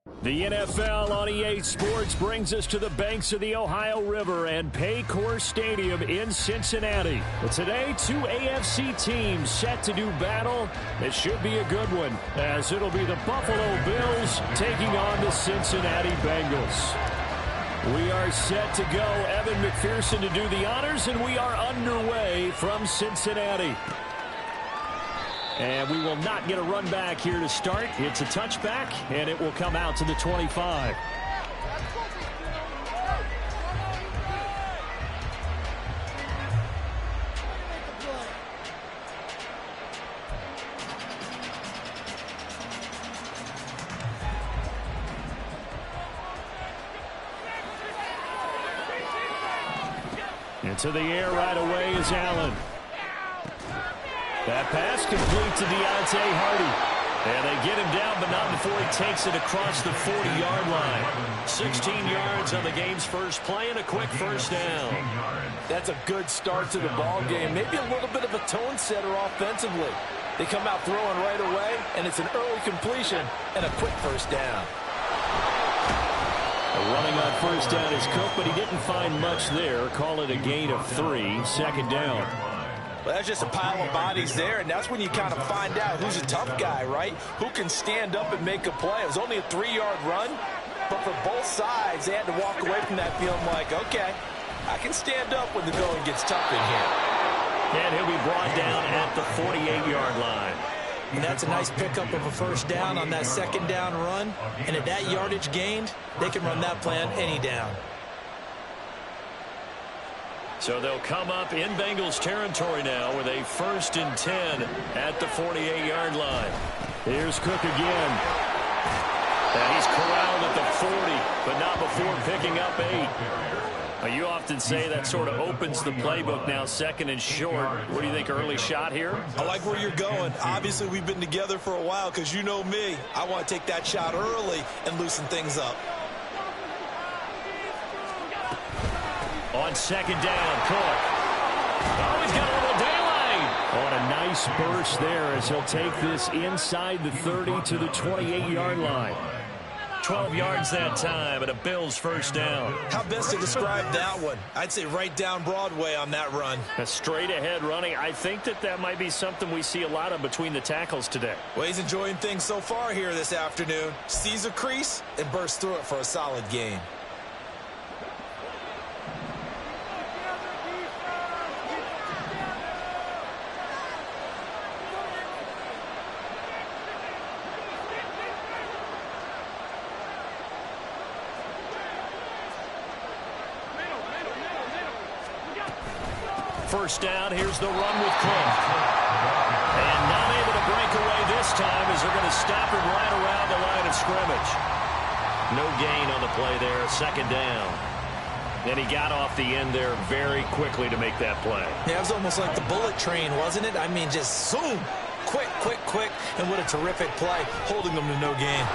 The NFL on EA Sports brings us to the banks of the Ohio River and Paycor Stadium in Cincinnati. But today, two AFC teams set to do battle. It should be a good one, as it'll be the Buffalo Bills taking on the Cincinnati Bengals. We are set to go. Evan McPherson to do the honors, and we are underway from Cincinnati. And we will not get a run back here to start. It's a touchback, and it will come out to the 25. Into the air right away is Allen. That pass complete to Deontay Hardy. And they get him down, but not before he takes it across the 40-yard line. 16 yards on the game's first play and a quick first down. That's a good start to the ball game. Maybe a little bit of a tone setter offensively. They come out throwing right away, and it's an early completion and a quick first down. Running on first down is Cook, but he didn't find much there. Call it a gain of 3, second down. Well, that's just a pile of bodies there, and that's when you kind of find out who's a tough guy, right? Who can stand up and make a play. It was only a 3-yard run, but for both sides, they had to walk away from that feeling like, okay, I can stand up when the going gets tough in here. And he'll be brought down at the 48-yard line. And that's a nice pickup of a first down on that second down run. And at that yardage gained, they can run that plan any down. So they'll come up in Bengals territory now with a 1st and 10 at the 48-yard line. Here's Cook again. And he's corralled at the 40, but not before picking up 8. Now, you often say that sort of opens the playbook now, 2nd and short. What do you think, early shot here? I like where you're going. Obviously, we've been together for a while because you know me. I want to take that shot early and loosen things up. On 2nd down, Cook. Oh, he's got a little daylight. On a nice burst there as he'll take this inside the 30 to the 28-yard line. 12 yards that time and a Bills first down. How best to describe that one? I'd say right down Broadway on that run. A straight ahead running. I think that might be something we see a lot of between the tackles today. Well, he's enjoying things so far here this afternoon. Sees a crease and bursts through it for a solid gain. First down, here's the run with Cook. And not able to break away this time as they're going to stop him right around the line of scrimmage. No gain on the play there, 2nd down. And he got off the end there very quickly to make that play. Yeah, it was almost like the bullet train, wasn't it? I mean, just zoom. Quick, quick, quick. And what a terrific play, holding them to no gain.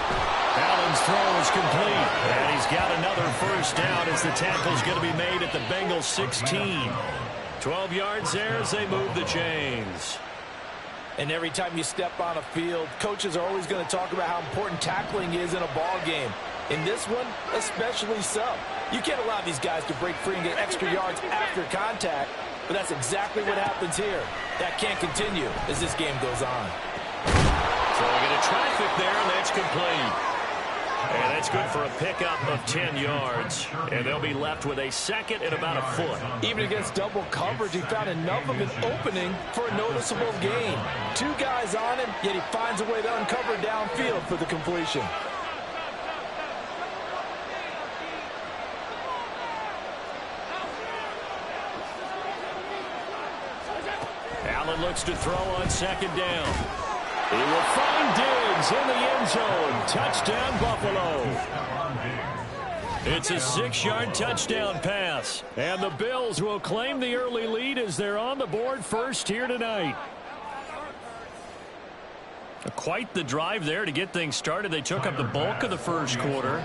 Allen's throw is complete. And he's got another first down as the tackle's going to be made at the Bengals 16. 12 yards there as they move the chains. And every time you step on a field, coaches are always going to talk about how important tackling is in a ball game. In this one, especially so. You can't allow these guys to break free and get extra yards after contact, but that's exactly what happens here. That can't continue as this game goes on. Throwing into traffic there, and that's complete. And that's good for a pickup of 10 yards. And they'll be left with a 2nd and about a foot. Even against double coverage, he found enough of an opening for a noticeable gain. 2 guys on him, yet he finds a way to uncover downfield for the completion. Allen looks to throw on 2nd down. He will find Diggs in the end zone. Touchdown, Buffalo. It's a 6-yard touchdown pass. And the Bills will claim the early lead as they're on the board first here tonight. Quite the drive there to get things started. They took up the bulk of the first quarter,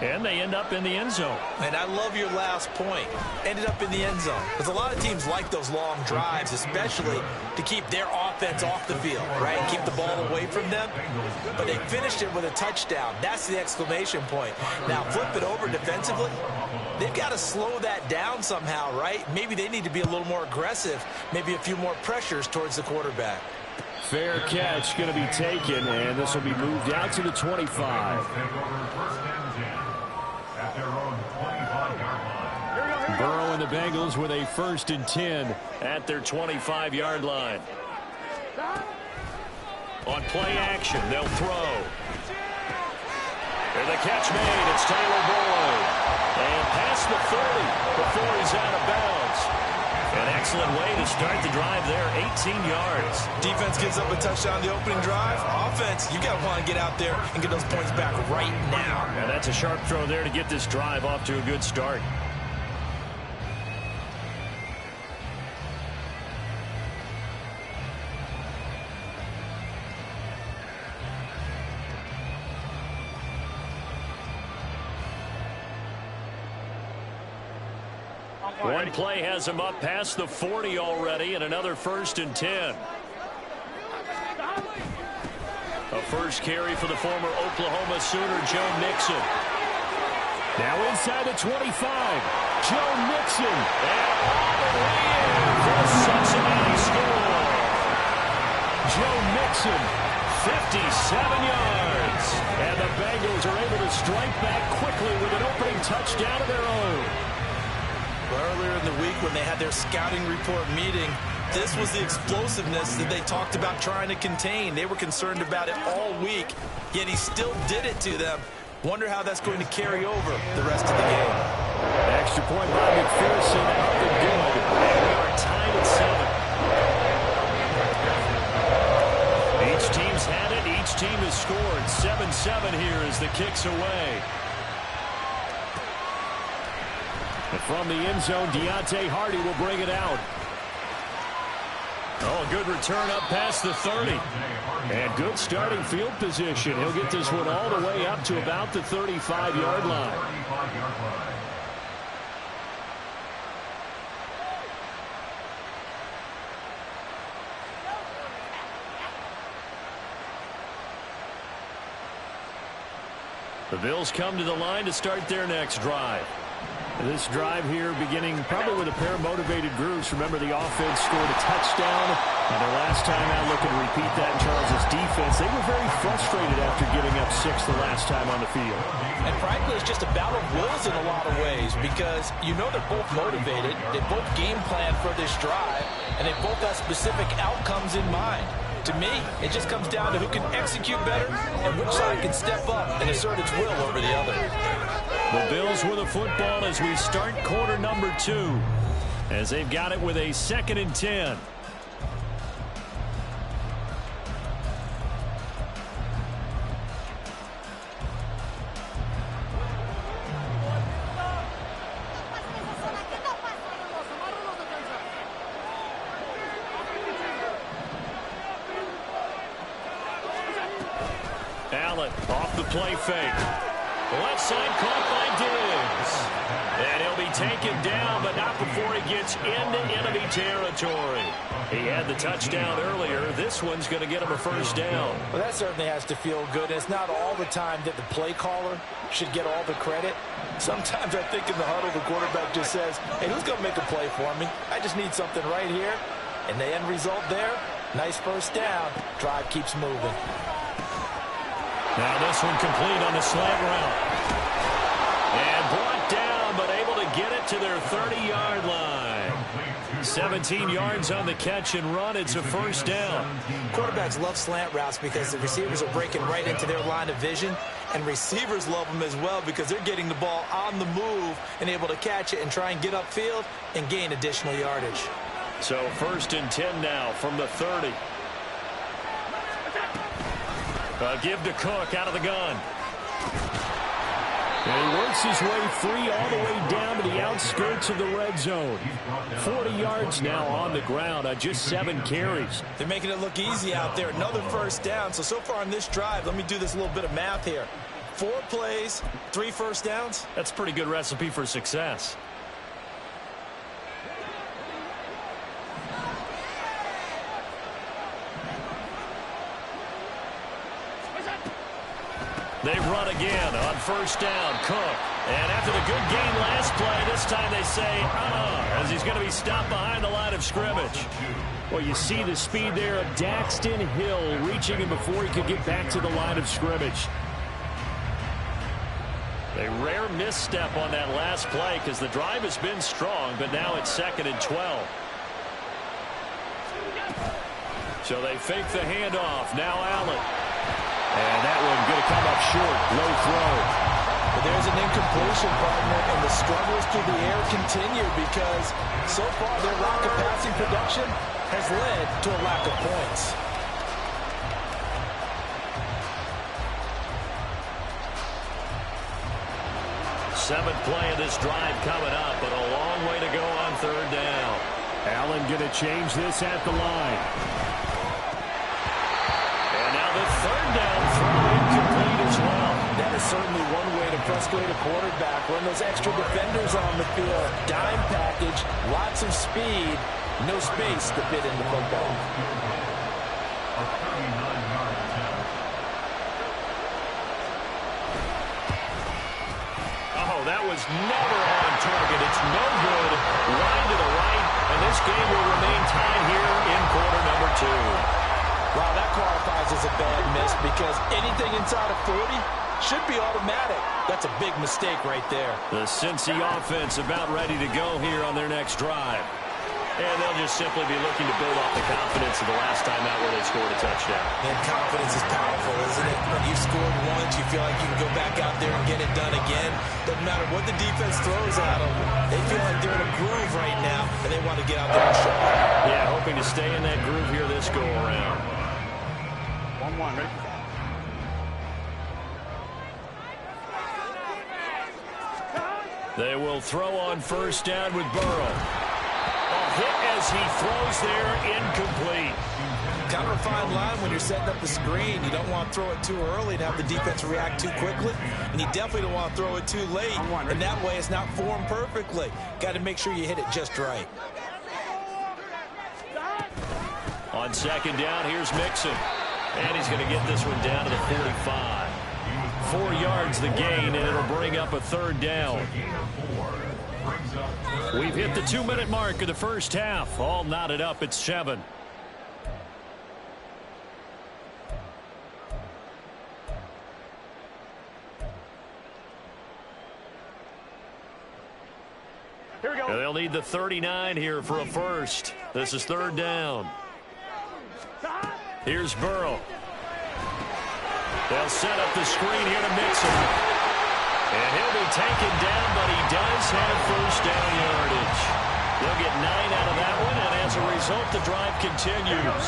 and they end up in the end zone. And I love your last point. Ended up in the end zone. Because a lot of teams like those long drives, especially to keep their offense off the field, right? Keep the ball away from them. But they finished it with a touchdown. That's the exclamation point. Now, flip it over defensively. They've got to slow that down somehow, right? Maybe they need to be a little more aggressive. Maybe a few more pressures towards the quarterback. Fair catch going to be taken, and this will be moved out to the 25. Burrow and the Bengals with a 1st and 10 at their 25-yard line. On play action, they'll throw. And the catch made. It's Tyler Boyd. And past the 30 before he's out of bounds. An excellent way to start the drive there, 18 yards. Defense gives up a touchdown the opening drive. Offense, you got to want to get out there and get those points back right now. And that's a sharp throw there to get this drive off to a good start. One play has him up past the 40 already, and another 1st and 10. A first carry for the former Oklahoma Sooner, Joe Mixon. Now inside the 25, Joe Mixon. And all the way in for the Cincinnati score. Joe Mixon, 57 yards. And the Bengals are able to strike back quickly with an opening touchdown of their own. Earlier in the week when they had their scouting report meeting, this was the explosiveness that they talked about trying to contain. They were concerned about it all week, yet he still did it to them. Wonder how that's going to carry over the rest of the game. Extra point by McPherson, out the good. And we are tied at 7. Each team's had it. Each team has scored. 7-7 here as the kick's away. And from the end zone, Deontay Hardy will bring it out. Oh, a good return up past the 30. And good starting field position. He'll get this one all the way up to about the 35-yard line. The Bills come to the line to start their next drive. This drive here beginning probably with a pair of motivated groups. Remember, the offense scored a touchdown, and their last time out looking to repeat that in Charles' defense. They were very frustrated after giving up 6 the last time on the field. And frankly, it's just a battle of wills in a lot of ways because you know they're both motivated. They both game plan for this drive, and they both have specific outcomes in mind. To me, it just comes down to who can execute better and which side can step up and assert its will over the other. The Bills with the football as we start quarter number 2, as they've got it with a 2nd and 10. Allen off the play fake. Left side caught by Diggs. And he'll be taken down, but not before he gets into enemy territory. He had the touchdown earlier. This one's going to get him a 1st down. Well, that certainly has to feel good. It's not all the time that the play caller should get all the credit. Sometimes I think in the huddle, the quarterback just says, hey, who's going to make a play for me? I just need something right here. And the end result there, nice 1st down. Drive keeps moving. Now this one complete on the slant route. And brought down, but able to get it to their 30-yard line. 17 yards on the catch and run. It's a 1st down. Quarterbacks love slant routes because the receivers are breaking right into their line of vision. And receivers love them as well because they're getting the ball on the move and able to catch it and try and get upfield and gain additional yardage. So 1st and 10 now from the 30. Give to Cook out of the gun. And he works his way free all the way down to the outskirts of the red zone. 40 yards now on the ground on just 7 carries. They're making it look easy out there. Another first down. So far on this drive, let me do this little bit of math here. 4 plays, 3 first downs. That's a pretty good recipe for success. They run again on first down. Cook. And after the good gain last play, this time they say, as he's going to be stopped behind the line of scrimmage. Well, you see the speed there of Daxton Hill reaching him before he could get back to the line of scrimmage. A rare misstep on that last play because the drive has been strong, but now it's 2nd and 12. So they fake the handoff. Now Allen. And that one going to come up short. Low throw. But there's an incompletion, partner, and the struggles through the air continue because so far their lack of passing production has led to a lack of points. Seventh play of this drive coming up, but a long way to go on 3rd down. Allen going to change this at the line. And now the 3rd down throw incomplete as well. That is certainly one way to frustrate a quarterback. Run those extra defenders on the field. Dime package, lots of speed, no space to fit in the football. That was never on target. It's no good. Line to the right, and this game will remain tied here in quarter number 2. Wow, that qualifies as a bad miss because anything inside of 40 should be automatic. That's a big mistake right there. The Cincy offense about ready to go here on their next drive. And they'll just simply be looking to build off the confidence of the last time out where they scored a touchdown. And confidence is powerful, isn't it? When you've scored once, you feel like you can go back out there and get it done again. Doesn't matter what the defense throws at them. They feel like they're in a groove right now, and they want to get out there and show it. Yeah, hoping to stay in that groove here this go-around. 1-1, ready? They will throw on first down with Burrow. Hit as he throws there, incomplete. Kind of a fine line when you're setting up the screen. You don't want to throw it too early and have the defense react too quickly, and you definitely don't want to throw it too late, and that way it's not formed perfectly. Got to make sure you hit it just right. On 2nd down, here's Mixon, and he's going to get this one down to the 45. 4 yards the gain, and it'll bring up a 3rd down. We've hit the 2-minute mark of the first half. All knotted up at 7. Here we go. And they'll need the 39 here for a first. This is 3rd down. Here's Burrow. They'll set up the screen here to Mixon. And he'll be taken down, but he does have first down yardage. They'll get 9 out of that one, and as a result, the drive continues.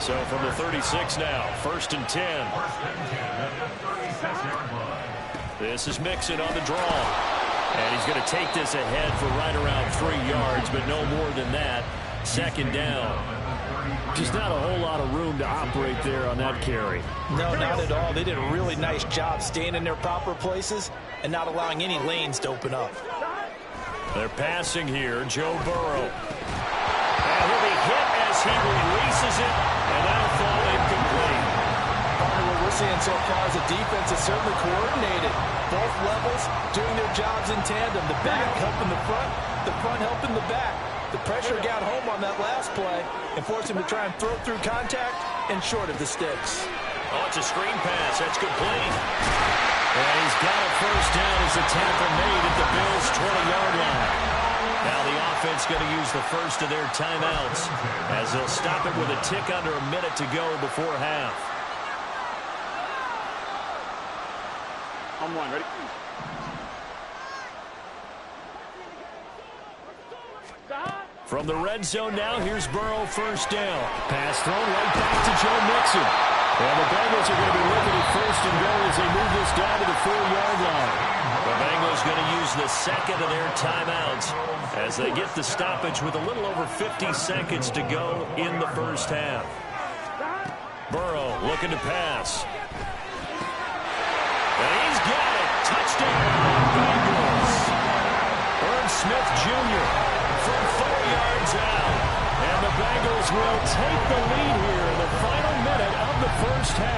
So from the 36 now, 1st and 10. This is Mixon on the draw. And he's going to take this ahead for right around 3 yards, but no more than that. 2nd down. Just not a whole lot of room to operate there on that carry. No, not at all. They did a really nice job staying in their proper places and not allowing any lanes to open up. They're passing here. Joe Burrow. And he'll be hit as he releases it, and that'll fall incomplete. What we're seeing so far is the defense is certainly coordinated. Both levels doing their jobs in tandem. The back helping the front helping the back. The pressure got home on that last play and forced him to try and throw through contact and short of the sticks. Oh, it's a screen pass. That's complete. And he's got a first down as the tackle made at the Bills' 20-yard line. Now the offense going to use the first of their timeouts as they'll stop it with a tick under a minute to go before half. On 1, ready? From the red zone now, here's Burrow, first down. Pass thrown right back to Joe Mixon. And the Bengals are going to be looking at 1st and goal as they move this down to the 4-yard line. use the second of their timeouts as they get the stoppage with a little over 50 seconds to go in the first half. Burrow looking to pass. And he's got it. Touchdown, Bengals. Irv Smith Jr. from 4 yards out. And the Bengals will take the lead here in the final minute of the first half.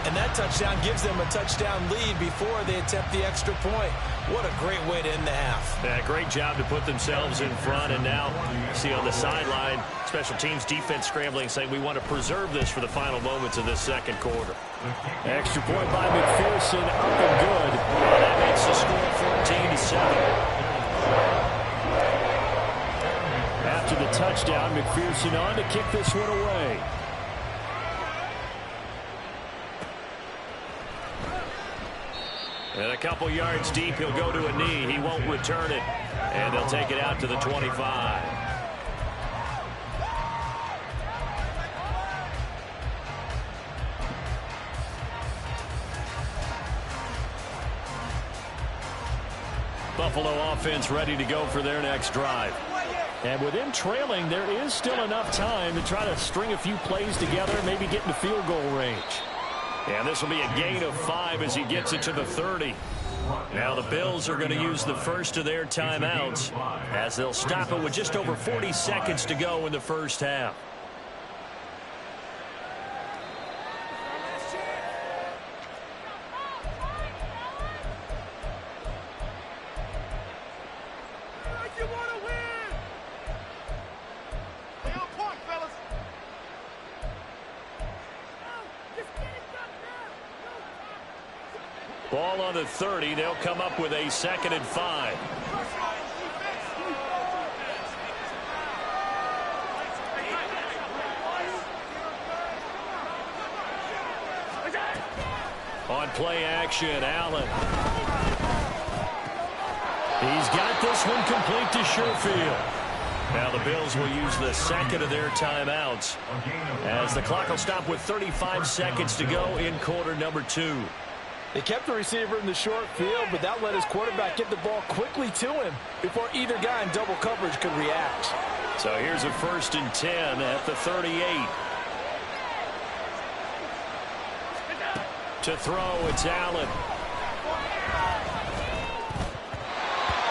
And that touchdown gives them a touchdown lead before they attempt the extra point. What a great way to end the half. Yeah, great job to put themselves in front. And now, you see on the sideline, special teams defense scrambling, saying we want to preserve this for the final moments of this second quarter. Extra point by McPherson, up and good. And that makes the score 14-7. After the touchdown, McPherson on to kick this one away. And a couple yards deep, he'll go to a knee. He won't return it. And they'll take it out to the 25. Buffalo offense ready to go for their next drive. And with him trailing, there is still enough time to try to string a few plays together, maybe get into field goal range. And this will be a gain of 5 as he gets it to the 30. Now the Bills are going to use the first of their timeouts as they'll stop it with just over 40 seconds to go in the first half. Ball on the 30. They'll come up with a 2nd and 5. On play action, Allen. He's got this one complete to Sherfield. Now the Bills will use the second of their timeouts as the clock will stop with 35 seconds to go in quarter number 2. They kept the receiver in the short field, but that let his quarterback get the ball quickly to him before either guy in double coverage could react. So here's a 1st and 10 at the 38. To throw, it's Allen.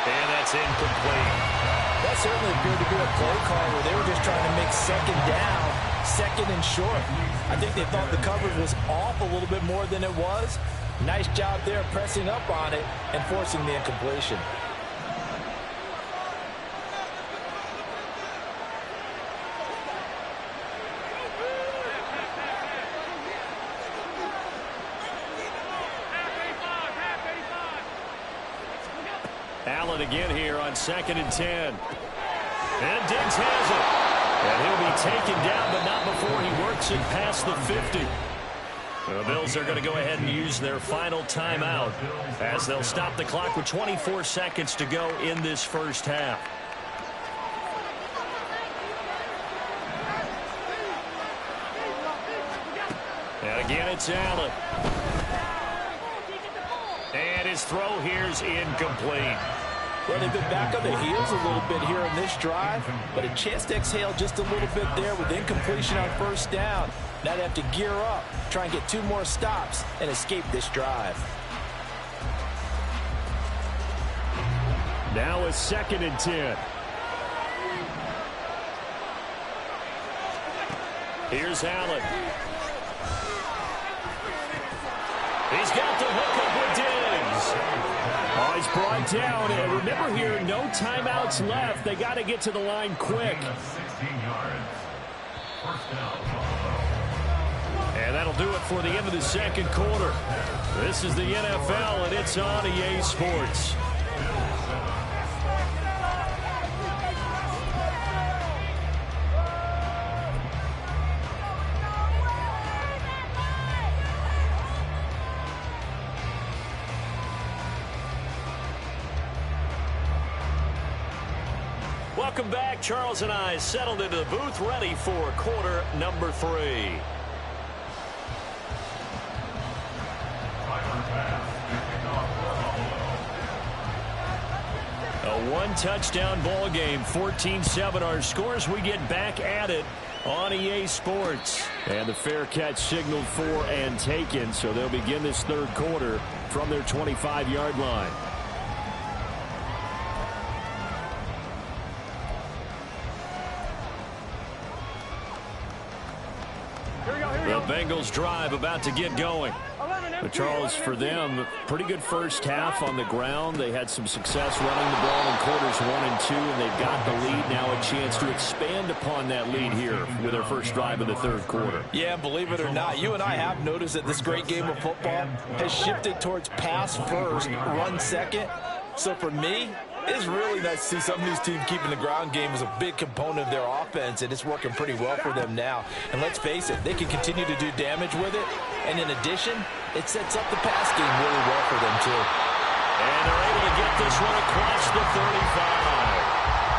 And that's incomplete. That certainly appeared to be a play call where they were just trying to make second down, 2nd and short. I think they thought the coverage was off a little bit more than it was. Nice job there pressing up on it and forcing the incompletion. Allen again here on 2nd and 10. And Diggs has it. And he'll be taken down, but not before he works it past the 50. The Bills are going to go ahead and use their final timeout as they'll stop the clock with 24 seconds to go in this first half. And again, it's Allen. And his throw here's incomplete. Well, they've been back on their heels a little bit here in this drive, but a chance to exhale just a little bit there with incompletion on 1st down. Now they have to gear up, try and get 2 more stops, and escape this drive. Now a 2nd and 10. Here's Allen. He's got the hook up with Diggs. Oh, he's brought down. And remember here, no timeouts left. They got to get to the line quick. And that'll do it for the end of the second quarter. This is the NFL, and it's on EA Sports. Welcome back. Charles and I settled into the booth, ready for quarter number 3. One touchdown ball game, 14-7 our scores. We get back at it on EA Sports. And the fair catch signaled for and taken, so they'll begin this third quarter from their 25-yard line. The Bengals drive about to get going. But Charles, for them, pretty good first half on the ground. They had some success running the ball in quarters 1 and 2, and they've got the lead now, a chance to expand upon that lead here with their first drive of the third quarter. Yeah, believe it or not, you and I have noticed that this great game of football has shifted towards pass first, run second. So for me, it's really nice to see some of these teams keeping the ground game as a big component of their offense, and it's working pretty well for them now. And let's face it, they can continue to do damage with it. And in addition, it sets up the pass game really well for them, too. And they're able to get this one across the 35.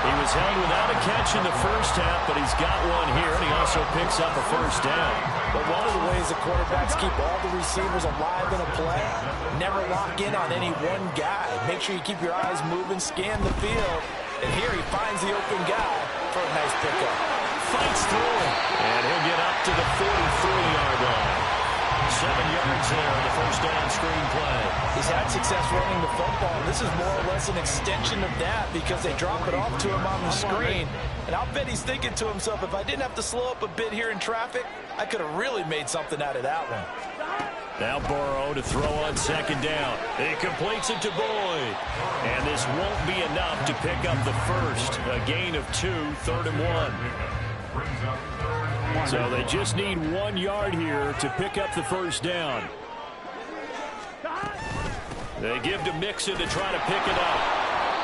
He was held without a catch in the first half, but he's got one here, and he also picks up a first down. But one of the ways the quarterbacks keep all the receivers alive in a play, never lock in on any one guy. Make sure you keep your eyes moving, scan the field. And here he finds the open guy for a nice pickup. Fights through it, and he'll get up to the 43-yard line. 7 yards there on the first down screen play. He's had success running the football. This is more or less an extension of that because they drop it off to him on the screen. And I'll bet he's thinking to himself, if I didn't have to slow up a bit here in traffic, I could have really made something out of that one. Now Burrow to throw on second down. He completes it to Boyd. And this won't be enough to pick up the first. A gain of 2, 3rd and 1. So they just need 1 yard here to pick up the first down. They give to Mixon to try to pick it up.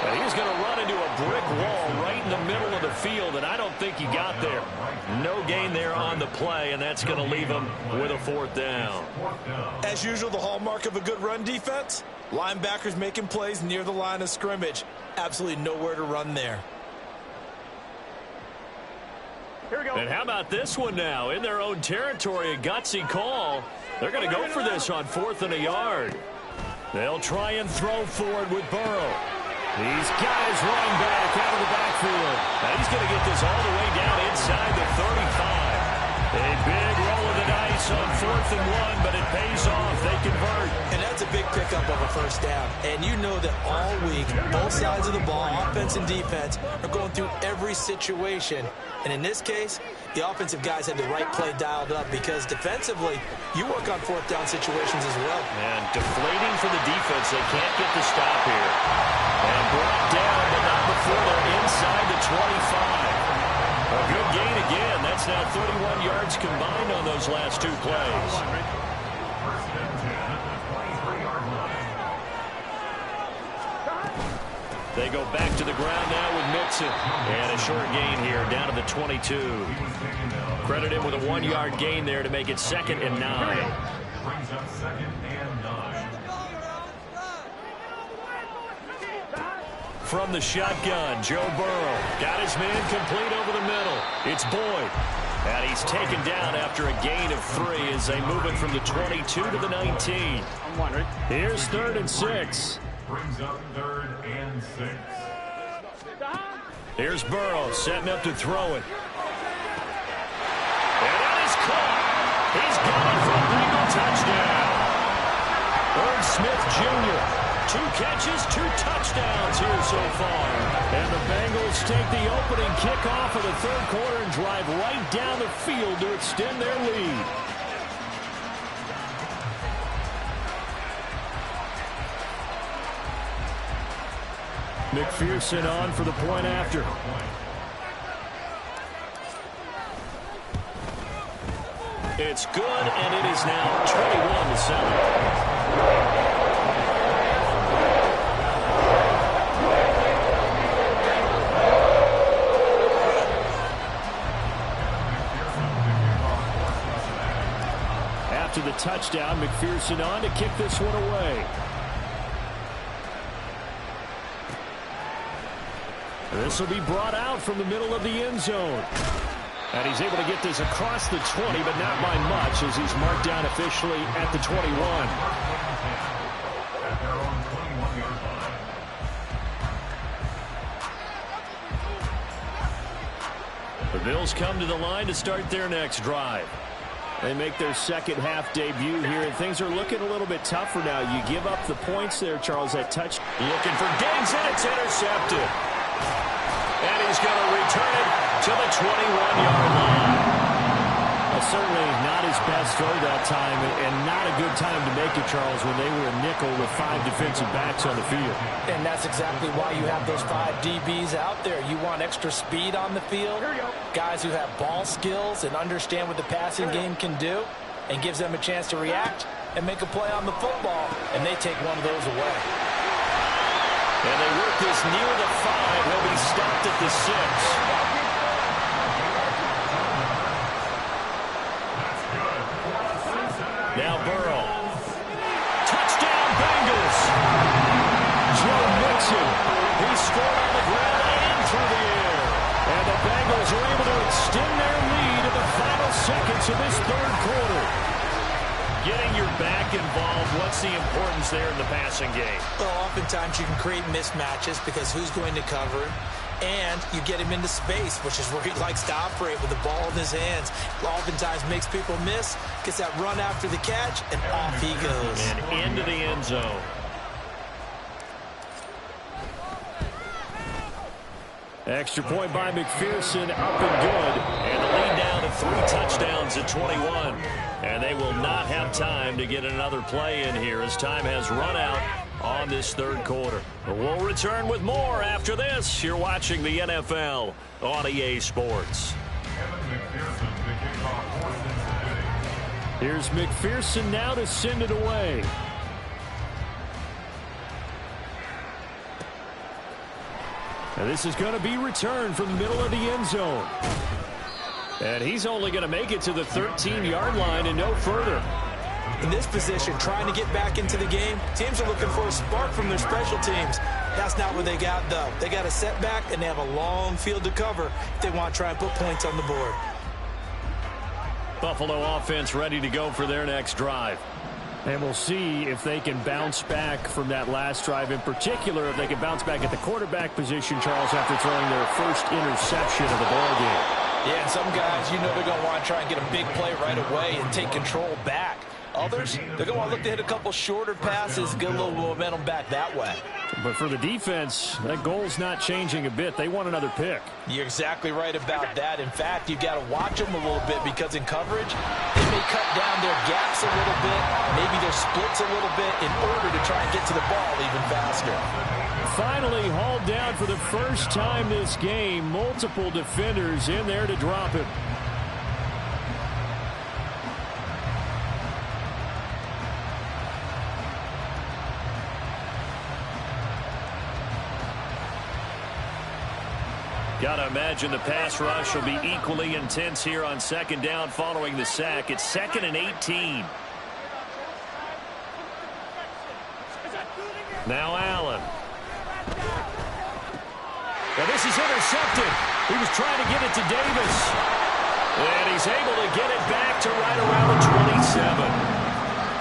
And he's going to run into a brick wall right in the middle of the field, and I don't think he got there. No gain there on the play, and that's going to leave him with a 4th down. As usual, the hallmark of a good run defense, linebackers making plays near the line of scrimmage. Absolutely nowhere to run there. Here we go. And how about this one now? In their own territory, a gutsy call. They're going to go for this on 4th and a yard. They'll try and throw forward with Burrow. He's got his running back out of the backfield. Now he's going to get this all the way down inside the 35. A big roll of the dice on 4th and 1, but it pays off. They convert. And that's a big pickup of a first down. And you know that all week, both sides of the ball, offense and defense, are going through every situation. And in this case, the offensive guys had the right play dialed up because defensively, you work on 4th down situations as well. And deflating for the defense. They can't get the stop here. And brought down, but not before they're inside the 25. A good gain again. That's now 31 yards combined on those last 2 plays. They go back to the ground now with Mixon. And a short gain here down to the 22. Credit him with a 1-yard gain there to make it 2nd and 9. From the shotgun, Joe Burrow got his man complete over the middle. It's Boyd. And he's taken down after a gain of 3 as they move it from the 22 to the 19. Here's 3rd and 6. Brings up 3rd and 6. Here's Burrow setting up to throw it. And that is caught. He's got it for a Bengal touchdown. Irv Smith Jr. 2 catches, 2 touchdowns here so far. And the Bengals take the opening kickoff of the third quarter and drive right down the field to extend their lead. McPherson on for the point after. It's good, and it is now 21-7. After the touchdown, McPherson on to kick this one away. This will be brought out from the middle of the end zone. And he's able to get this across the 20, but not by much as he's marked down officially at the 21. Bills come to the line to start their next drive. They make their second half debut here, and things are looking a little bit tougher now. You give up the points there, Charles, that touch. Looking for Diggs, and it's intercepted. And he's going to return it to the 21-yard line. Certainly not his best throw that time, and not a good time to make it, Charles, when they were a nickel with 5 defensive backs on the field. And that's exactly why you have those 5 DBs out there. You want extra speed on the field, guys who have ball skills and understand what the passing game can do, and gives them a chance to react and make a play on the football, and they take one of those away. And they work this near the 5. He'll be stopped at the 6. Now Burrow. Touchdown, Bengals. Joe Mixon. He scored on the ground and through the air. And the Bengals are able to extend their lead in the final seconds of this third quarter. Getting your back involved, what's the importance there in the passing game? Well, oftentimes you can create mismatches because who's going to cover him? And you get him into space, which is where he likes to operate with the ball in his hands. Oftentimes makes people miss, gets that run after the catch, and off he goes. And into the end zone. Extra point by McPherson, up and good. And the lead down to 3 touchdowns at 21. And they will not have time to get another play in here as time has run out on this third quarter. We'll return with more after this. You're watching the NFL on EA Sports. Here's McPherson now to send it away. And this is going to be returned from the middle of the end zone. And he's only going to make it to the 13-yard line and no further. In this position, trying to get back into the game, teams are looking for a spark from their special teams. That's not what they got, though. They got a setback, and they have a long field to cover if they want to try and put points on the board. Buffalo offense ready to go for their next drive. And we'll see if they can bounce back from that last drive. In particular, if they can bounce back at the quarterback position, Charles, after throwing their first interception of the ballgame. Yeah, and some guys, you know they're going to want to try and get a big play right away and take control back. Others, they're going to want to look to hit a couple shorter passes, get a little momentum back that way. But for the defense, that goal's not changing a bit. They want another pick. You're exactly right about that. In fact, you've got to watch them a little bit because in coverage, they may cut down their gaps a little bit, maybe their splits a little bit in order to try and get to the ball even faster. Finally hauled down for the first time this game. Multiple defenders in there to drop him. Gotta imagine the pass rush will be equally intense here on second down following the sack. It's 2nd and 18. Now Allen. Now this is intercepted. He was trying to get it to Davis. And he's able to get it back to right around the 27.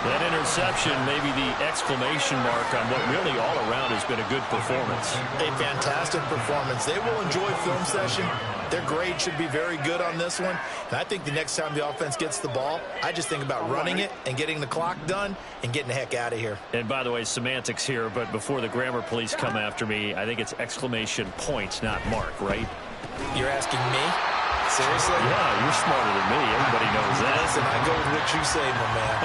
That interception may be the exclamation mark on what really all around has been a good performance. A fantastic performance. They will enjoy film session. Their grade should be very good on this one. And I think the next time the offense gets the ball, I just think about running it and getting the clock done and getting the heck out of here. And by the way, semantics here, but before the grammar police come after me, I think it's exclamation point, not mark, right? You're asking me? Seriously? Yeah, you're smarter than me. Everybody knows that. Listen, I go with what you say, my man.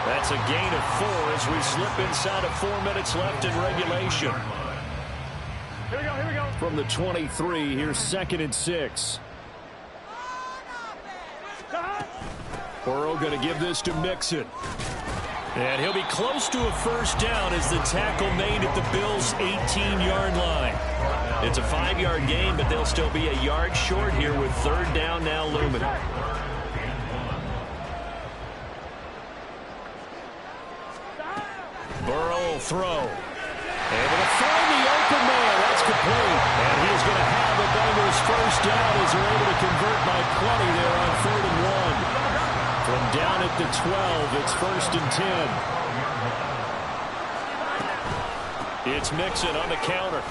That's a gain of 4 as we slip inside of 4 minutes left in regulation. Here we go. From the 23, here's 2nd and 6. Burrow going to give this to Mixon. And he'll be close to a first down as the tackle made at the Bills' 18-yard line. It's a 5-yard gain, but they'll still be a yard short here with 3rd down now looming. Burrow will throw. Able to find the open man. That's complete. And he's going to have the Bengals first down as they're able to convert by plenty there on 3rd and 1. From down at the 12, it's 1st and 10. It's Mixon on the counter.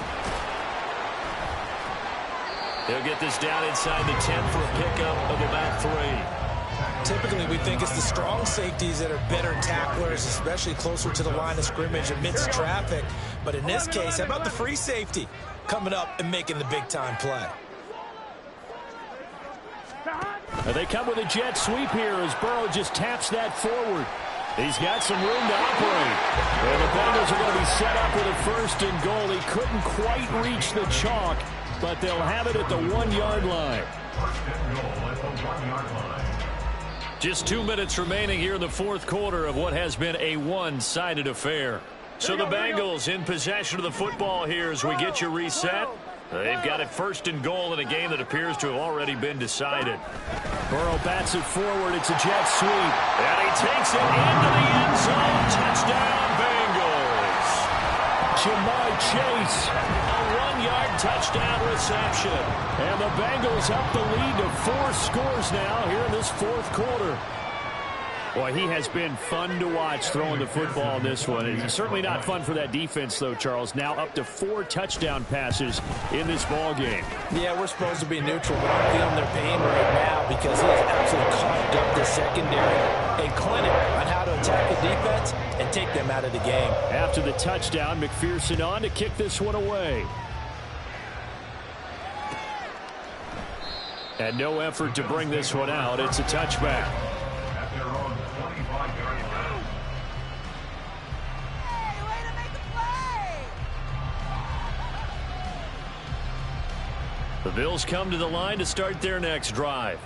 He'll get this down inside the 10 for a pickup of about 3. Typically, we think it's the strong safeties that are better tacklers, especially closer to the line of scrimmage amidst traffic. But in this case, how about the free safety coming up and making the big-time play? They come with a jet sweep here as Burrow just taps that forward. He's got some room to operate. And the Bengals are going to be set up with a 1st and goal. He couldn't quite reach the chalk, but they'll have it at the 1-yard line. Just 2 minutes remaining here in the 4th quarter of what has been a one-sided affair. So the Bengals in possession of the football here as we get you reset. They've got it 1st and goal in a game that appears to have already been decided. Burrow bats it forward. It's a jet sweep. And he takes it into the end zone. Touchdown, Bengals. Jamar Chase, a 1-yard touchdown reception. And the Bengals up the lead to 4 scores now here in this 4th quarter. Boy, he has been fun to watch throwing the football in this one. It's certainly not fun for that defense, though, Charles. Now up to 4 touchdown passes in this ball game. Yeah, we're supposed to be neutral, but I'm feeling their pain right now because he has absolutely carved up the secondary and clinic on how to attack the defense and take them out of the game. After the touchdown, McPherson on to kick this one away. And no effort to bring this one out. It's a touchback. The Bills come to the line to start their next drive.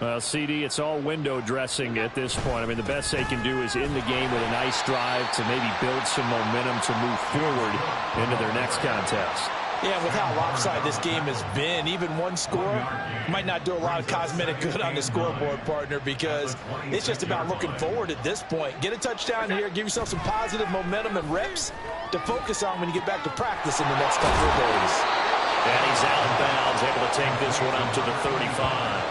Well, CD, it's all window dressing at this point. I mean, the best they can do is in the game with a nice drive to maybe build some momentum to move forward into their next contest. Yeah, with how lopsided this game has been, even one score might not do a lot of cosmetic good on the scoreboard, partner, because it's just about looking forward at this point. Get a touchdown here, give yourself some positive momentum and reps to focus on when you get back to practice in the next couple of days. And he's out of bounds, able to take this one up to the 35.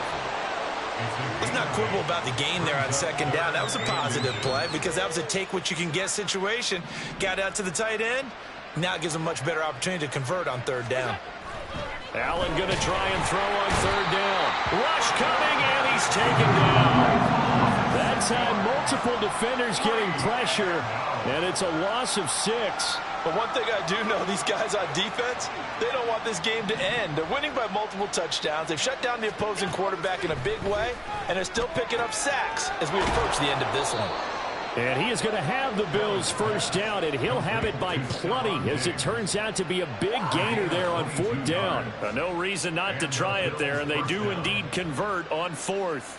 Let's not quibble about the gain there on 2nd down. That was a positive play because that was a take-what-you-can-get situation. Got out to the tight end. Now it gives them a much better opportunity to convert on 3rd down. Allen going to try and throw on 3rd down. Rush coming, and he's taken down. That time, multiple defenders getting pressure, and it's a loss of 6. But one thing I do know, these guys on defense, they don't want this game to end. They're winning by multiple touchdowns. They've shut down the opposing quarterback in a big way, and they're still picking up sacks as we approach the end of this one. And he is going to have the Bills 1st down, and he'll have it by plenty, as it turns out to be a big gainer there on 4th down. No reason not to try it there, and they do indeed convert on 4th.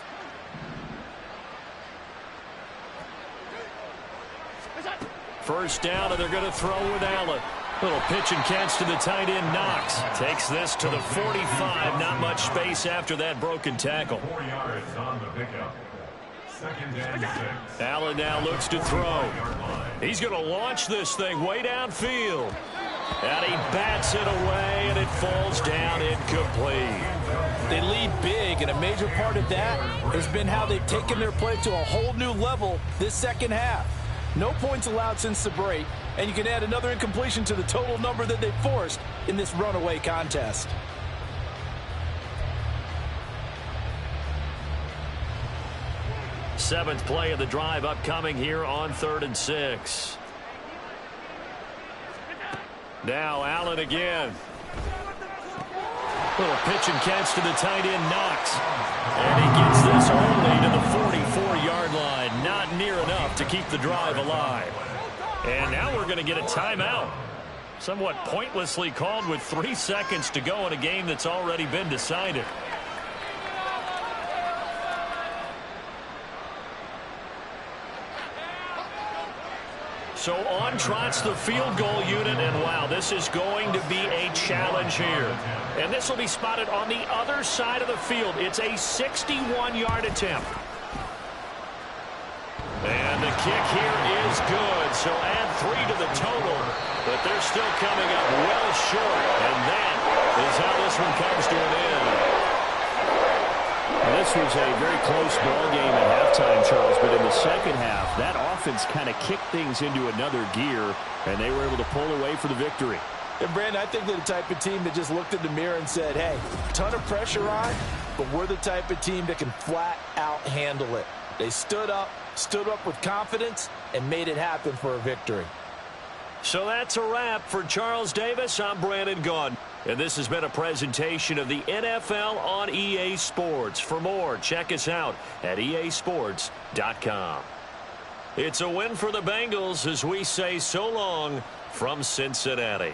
First down, and they're going to throw with Allen. Little pitch and catch to the tight end, Knox. Takes this to the 45. Not much space after that broken tackle. 4 yards on the pickup. 2nd and 6. Allen now looks to throw. He's going to launch this thing way downfield. And he bats it away, and it falls down incomplete. They lead big, and a major part of that has been how they've taken their play to a whole new level this 2nd half. No points allowed since the break, and you can add another incompletion to the total number that they forced in this runaway contest. Seventh play of the drive upcoming here on 3rd and 6. Now Allen again. Little pitch and catch to the tight end, Knox. And he gets this only to the 44-yard line. Not near enough to keep the drive alive. And now we're going to get a timeout. Somewhat pointlessly called with 3 seconds to go in a game that's already been decided. So on trots the field goal unit, and wow, this is going to be a challenge here. And this will be spotted on the other side of the field. It's a 61-yard attempt. And the kick here is good, so add 3 to the total. But they're still coming up well short, and that is how this one comes to an end. Well, this was a very close ball game at halftime, Charles, but in the second half, that offense kind of kicked things into another gear, and they were able to pull away for the victory. And, Brandon, I think they're the type of team that just looked in the mirror and said, hey, ton of pressure on, but we're the type of team that can flat out handle it. They stood up with confidence, and made it happen for a victory. So that's a wrap. For Charles Davis, I'm Brandon Gunn. And this has been a presentation of the NFL on EA Sports. For more, check us out at easports.com. It's a win for the Bengals as we say so long from Cincinnati.